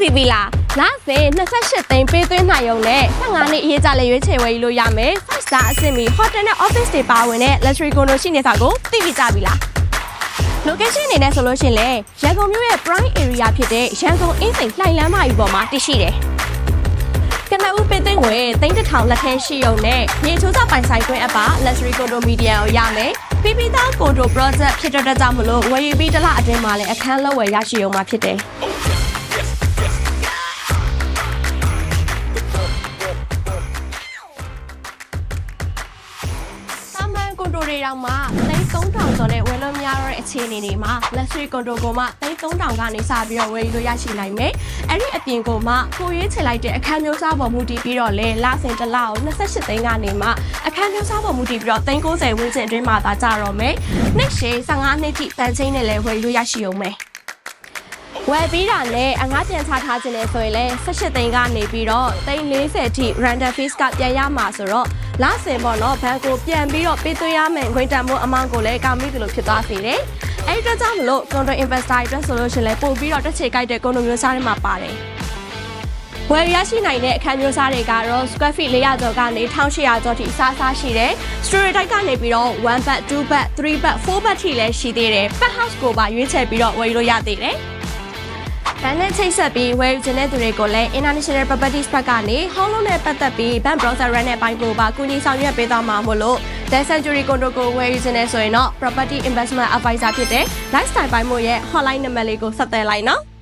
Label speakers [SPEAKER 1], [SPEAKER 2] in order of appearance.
[SPEAKER 1] ပြီးပြီလားလာစေ28သိန်းပေးသွင်းနိုင်ရုံနဲ့15နှစ်အရေးကြလေရွေးချယ်ဝယ်လို့ရမယ် 5 star အဆင့်မီ hotel နဲ့ office တွေပါဝင်တဲ့ luxury condo ရှိနေတာကိုသိပြီးကြပြီလား location အနေနဲ့ဆိုလို့ရှိရင်လေရန်ကုန်မြို့ရဲ့ prime area ဖြစ်တဲ့ရန်ကုန်အင်းစိန်လှိုင်လမ်းမကြီးပေါ်မှာတည်ရှိတယ်ကနဦးပေးသွင်းငွေ3000လက်ထဲရှိရုံနဲ့မြေချိုးစာပိုင်ဆိုင်ခွင့်အပ်ပါ luxury condominium ကိုရမယ်ပြီးပြီးသား condo project ဖြစ်တဲ့ကြောင့်မလို့ဝယ်ယူပြီးတစ်လအတွင်းမှာလည်းအခန်းလောက်ဝယ်ရရှိရုံမှာဖြစ်တယ်ကွန်ဒိုတွေတောင်မှ3000ကျော်နဲ့ဝယ်လို့မရတော့တဲ့အခြေအနေတွေမှာ luxury condo ကိုမှ3000ကနေစပြီးတော့ဝယ်ယူလို့ရရှိနိုင်မယ်။အဲ့ဒီအပြင်ကိုမှကိုရွေးချယ်လိုက်တဲ့အခန်းမျိုးစားပေါ်မူတည်ပြီးတော့လေလစဉ်တစ်လကို28သိန်းကနေမှအခန်းမျိုးစားပေါ်မူတည်ပြီးတော့390ဝန်းကျင်အတွင်းမှာသာကြတော့မယ်။နှစ်ရှည်15နှစ်ထိတန်ချိန်နဲ့လည်းဝယ်ယူလို့ရရှိအောင်မယ်။ဝယ်ပြီးတာနဲ့အငှားပြန်ချထားခြင်းနဲ့ဆိုရင်လည်း18သိန်းကနေပြီးတော့340ထိ random fees ကပြန်ရမှာဆိုတော့လာစင်ပေါ့နော်ဘဏ်ကိုပြန်ပြီးတော့ပေးသွင်းရမယ်ငွေတန်ဖိုးအမောင်းကိုလည်းကောင်းပြီလို့ဖြစ်သွားစေတယ်။အဲဒီအတွက်ကြောင့်မလို့ condo investor အတွက်ဆိုလို့ရှိရင်လည်းပို့ပြီးတော့တစ်ချေကြိုက်တဲ့ condo မျိုးစားတွေမှာပါတယ်။ဝယ်ရရှိနိုင်တဲ့အခန်းမျိုးစားတွေကတော့ square feet 400ကျော်ကနေ1800ကျော်ထိအစားရှိတယ်။ story type ကနေပြီးတော့1 bed 2 bed 3 bed 4 bed ထိလည်းရှိသေးတယ်။ pet house ကိုပါရွေးချယ်ပြီးတော့ဝယ်လို့ရသေးတယ်။ဘဏ်နဲ့ချိတ်ဆက်ပြီးဝယ်ယူခြင်းတဲ့သူတွေကိုလည်း International Properties ဘက်ကနေ home loan နဲ့ပတ်သက်ပြီး bank browser run နဲ့ပိုင်းကိုပါကူညီဆောင်ရွက်ပေးသွားမှာမို့လို့ The Century Condo ကိုဝယ်ယူခြင်းနဲ့ဆိုရင်တော့ Property Investment Advisor ဖြစ်တဲ့ Lifestyle ပိုင်းမို့ရဲ့ hotline နံပါတ်လေးကိုဆက်သွယ်လိုက်နော်